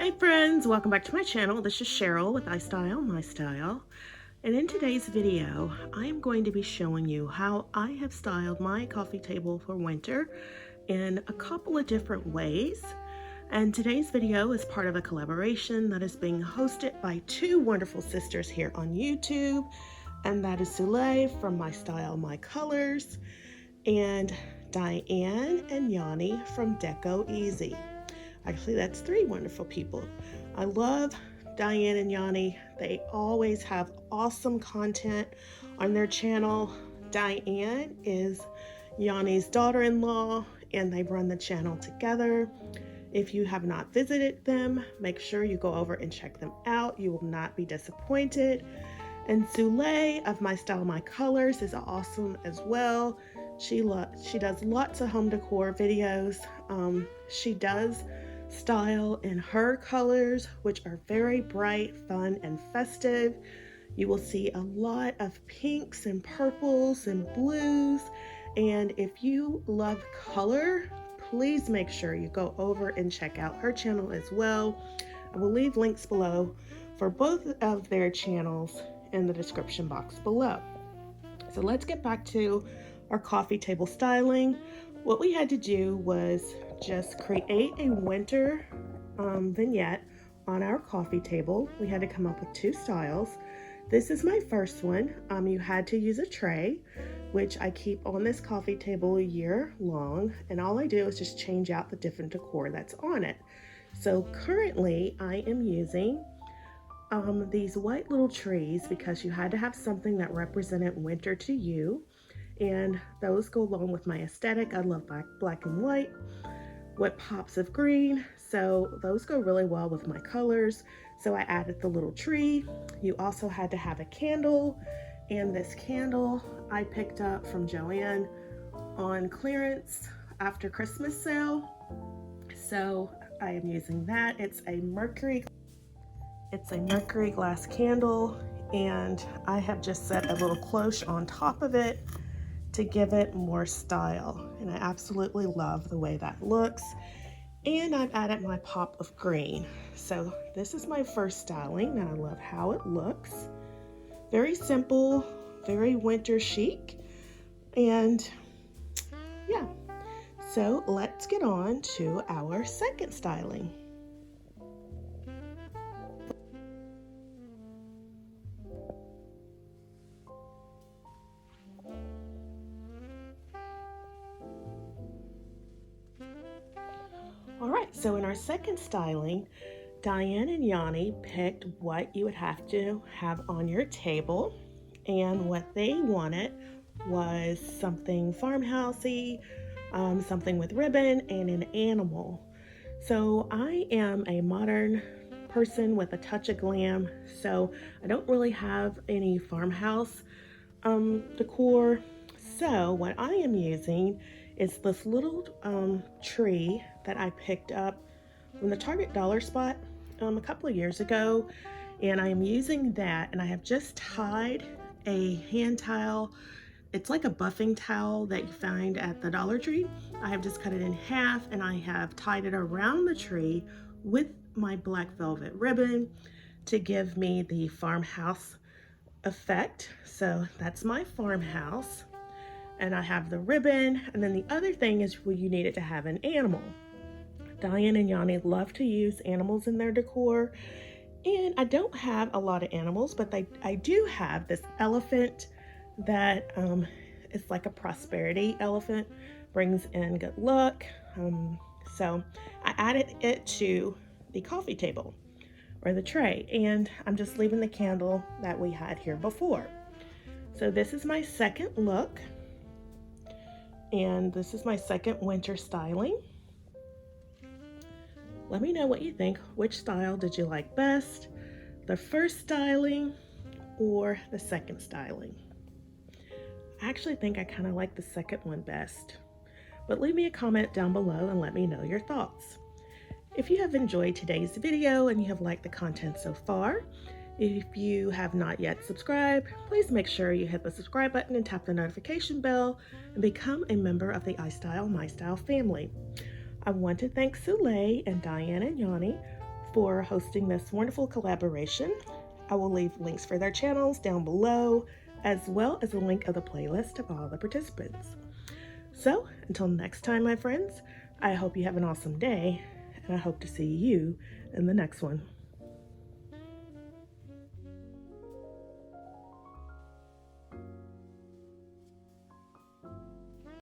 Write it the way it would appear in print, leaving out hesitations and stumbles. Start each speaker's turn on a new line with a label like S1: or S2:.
S1: Hi friends, welcome back to my channel. This is Sheryl with iSTYLEMYSTYLE, and in today's video I am going to be showing you how I have styled my coffee table for winter in a couple of different ways. And today's video is part of a collaboration that is being hosted by two wonderful sisters here on YouTube, and that is Sule from iSTYLEMYCOLORS and Dyanne and Janny from Deco Easy. Actually, that's three wonderful people. I love Dyanne and Janny. They always have awesome content on their channel. Dyanne is Janny's daughter-in-law, and they run the channel together. If you have not visited them, make sure you go over and check them out. You will not be disappointed. And Sule of iSTYLEMYCOLORS is awesome as well. She does lots of home decor videos. She does style in her colors, which are very bright, fun, and festive. You will see a lot of pinks and purples and blues. And if you love color, please make sure you go over and check out her channel as well. I will leave links below for both of their channels in the description box below. So let's get back to our coffee table styling. What we had to do was just create a winter vignette on our coffee table. We had to come up with two styles. This is my first one. You had to use a tray, which I keep on this coffee table a year long, and all I do is just change out the different decor that's on it. So currently I am using these white little trees because you had to have something that represented winter to you, and those go along with my aesthetic. I love black and white with pops of green, so those go really well with my colors. So I added the little tree. You also had to have a candle, and this candle I picked up from Joann on clearance after Christmas sale, so I am using that. It's a mercury glass candle, and I have just set a little cloche on top of it to give it more style, and I absolutely love the way that looks. And I've added my pop of green. So this is my first styling, and I love how it looks. Very simple, very winter chic, and yeah. So let's get on to our second styling. All right, so in our second styling, Dyanne and Janny picked what you would have to have on your table, and what they wanted was something farmhousey, something with ribbon, and an animal. So I am a modern person with a touch of glam, so I don't really have any farmhouse decor. So what I am using is this little tree that I picked up from the Target dollar spot a couple of years ago, and I am using that, and I have just tied a hand towel. It's like a buffing towel that you find at the Dollar Tree. I have just cut it in half, and I have tied it around the tree with my black velvet ribbon to give me the farmhouse effect. So that's my farmhouse. And I have the ribbon, and then the other thing is where you needed to have an animal. Dyanne and Janny love to use animals in their decor, and I don't have a lot of animals, but I do have this elephant that is like a prosperity elephant, brings in good luck. So I added it to the coffee table or the tray, and I'm just leaving the candle that we had here before. So this is my second look. And this is my second winter styling. Let me know what you think. Which style did you like best? The first styling or the second styling? I actually think I kind of like the second one best. But leave me a comment down below and let me know your thoughts. If you have enjoyed today's video and you have liked the content so far, if you have not yet subscribed, please make sure you hit the subscribe button and tap the notification bell and become a member of the iSTYLEMYSTYLE family. I want to thank Sule and Dyanne and Janny for hosting this wonderful collaboration. I will leave links for their channels down below, as well as a link of the playlist of all the participants. So until next time, my friends, I hope you have an awesome day, and I hope to see you in the next one.